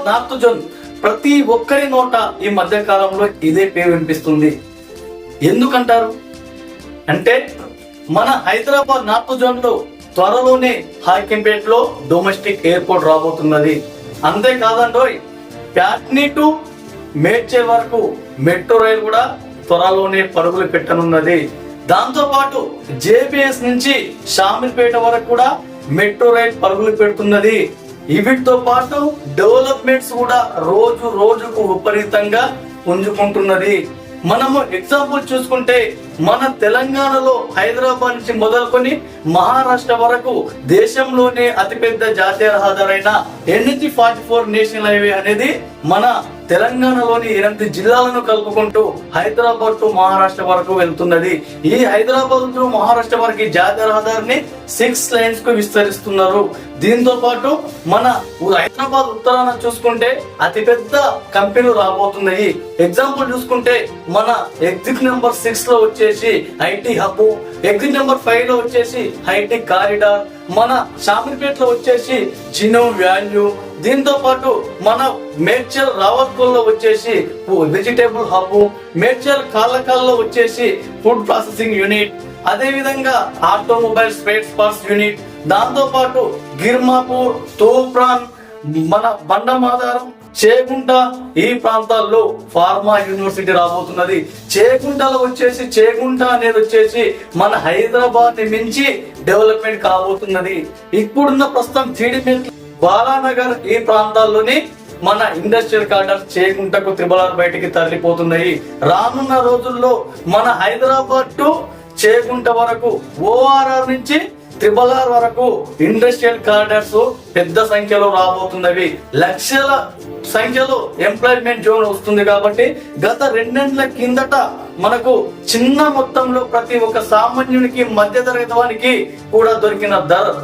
Hyderabad north zone ప్రతి ఒక్కరి నోట ఈ మధ్య కాలంలో ఇదే పేరు వినిపిస్తుంది. ఎందుకంటారు అంటే మన హైదరాబాద్ నార్త్ జోన్ లో త్వరలోనే హాకింపేట్ లో డొమెస్టిక్ ఎయిర్పోర్ట్ రాబోతున్నది. అంతేకాదండోయ్, ప్యాట్నీ టు మేడ్చల్ వరకు మెట్రో రైలు కూడా త్వరలోనే పరుగులు పెట్టనున్నది. దాంతో పాటు జేబీఎస్ నుంచి షామీర్పేట వరకు కూడా మెట్రో రైలు పరుగులు పెడుతున్నది. వీటితో పాటు డెవలప్మెంట్స్ కూడా రోజు రోజుకు విపరీతంగా పుంజుకుంటున్నది. మనము ఎగ్జాంపుల్ చూసుకుంటే మన తెలంగాణలో హైదరాబాద్ నుంచి మొదలుకొని మహారాష్ట్ర వరకు దేశంలోనే అతిపెద్ద జాతీయ రహదారైన NH-44 నేషనల్ హైవే అనేది మన తెలంగాణలోని 8 జిల్లాలను కలుపుకుంటూ హైదరాబాద్ టు మహారాష్ట్ర వరకు వెళ్తున్నది. ఈ హైదరాబాద్ టు మహారాష్ట్ర వరకు జాతీయ రహదారిని 6 లైన్స్ కు విస్తరిస్తున్నారు. దీంతో పాటు మన హైదరాబాద్ ఉత్తరాన చూసుకుంటే అతిపెద్ద కంపెనీలు రాబోతున్నాయి. ఎగ్జాంపుల్ చూసుకుంటే మన ఎగ్జిట్ నెంబర్ 6 లో వచ్చేసి ఐటీ హబ్, ఎగ్జిట్ నెంబర్ 5 లో వచ్చేసి ఐటీ కారిడార్, మన షామీర్పేట్ లో వచ్చేసి జినో వాల్యూ, దీంతో పాటు మన మేడ్చల్ రావత్పూర్ లో వచ్చేసి వెజిటేబుల్ హబ్, మేడ్చల్ కాళ్ళకాల్లో వచ్చేసి ఫుడ్ ప్రాసెసింగ్ యూనిట్, అదే విధంగా ఆటోమొబైల్ స్పేర్స్ పార్ట్స్ యూనిట్, దాంతో పాటు గిర్మాపూర్, తూప్రాన్, మన బండమాధారం, చేగుంట, ఈ ప్రాంతాల్లో ఫార్మా యూనివర్సిటీ రాబోతున్నది. చేగుంటలో వచ్చేసి చేగుంట అనేది వచ్చేసి మన హైదరాబాద్ ని మించి డెవలప్మెంట్ కాబోతున్నది. ఇప్పుడున్న ప్రస్తుతం జీడిమెట్ల, బాలానగర్, ఈ ప్రాంతాల్లోని మన ఇండస్ట్రియల్ కారిడార్ చేగుంటకు త్రిబుల్ బయటికి తరలిపోతున్నాయి. రానున్న రోజుల్లో మన హైదరాబాద్ టు చేగుంట వరకు, ORR నుంచి త్రిబుల్ వరకు ఇండస్ట్రియల్ కారిడార్స్ పెద్ద సంఖ్యలో రాబోతున్నవి. లక్షల సంఖ్యలో ఎంప్లాయ్మెంట్ జోన్ వస్తుంది. కాబట్టి గత 2 నెలల కిందట మనకు చిన్న మొత్తంలో ప్రతి ఒక్క సామాన్యునికి, మధ్య తరగతి వానికి కూడా దొరికిన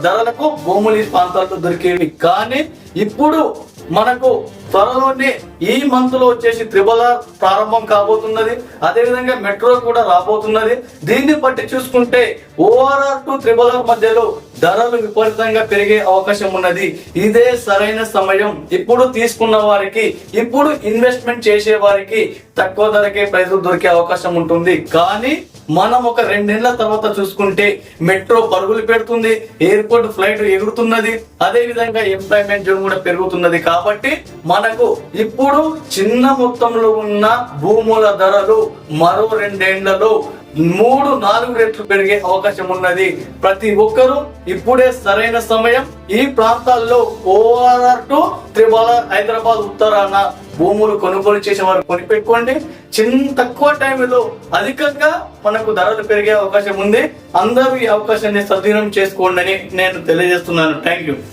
ధరలకు భూములు ఈ ప్రాంతాల్లో దొరికేవి. కానీ ఇప్పుడు మనకు త్వరలోనే ఈ మంత్ లో వచ్చేసి త్రిబుల్ ప్రారంభం కాబోతున్నది. అదే విధంగా మెట్రో కూడా రాబోతున్నది. దీన్ని బట్టి చూసుకుంటే ORR టు త్రిబుల్ మధ్యలో ధరలు విపరీతంగా పెరిగే అవకాశం ఉన్నది. ఇదే సరైన సమయం. ఇప్పుడు తీసుకున్న వారికి, ఇప్పుడు ఇన్వెస్ట్మెంట్ చేసే వారికి తక్కువ ధరకే ప్రైజులు దొరికే అవకాశం ఉంటుంది. కానీ మనం ఒక 2 నెలల తర్వాత చూసుకుంటే మెట్రో పరుగులు పెడుతుంది, ఎయిర్పోర్ట్ ఫ్లైట్ ఎగురుతున్నది, అదే విధంగా ఎంప్లాయ్మెంట్ జోన్ కూడా పెరుగుతున్నది. కాబట్టి మనకు ఇప్పుడు చిన్న మొత్తంలో ఉన్న భూముల ధరలు మరో 2 ఏళ్లలో 3-4 రెట్లు పెరిగే అవకాశం ఉన్నది. ప్రతి ఒక్కరూ ఇప్పుడే సరైన సమయం. ఈ ప్రాంతాల్లో ORR టు త్రిబుల్ హైదరాబాద్ ఉత్తరాన భూములు కొనుగోలు చేసే వారు కొనిపెట్టుకోండి. తక్కువ టైంలో అధికంగా మనకు ధరలు పెరిగే అవకాశం ఉంది. అందరూ ఈ అవకాశాన్ని సద్వినియోగం చేసుకోండి అని నేను తెలియజేస్తున్నాను. Thank you.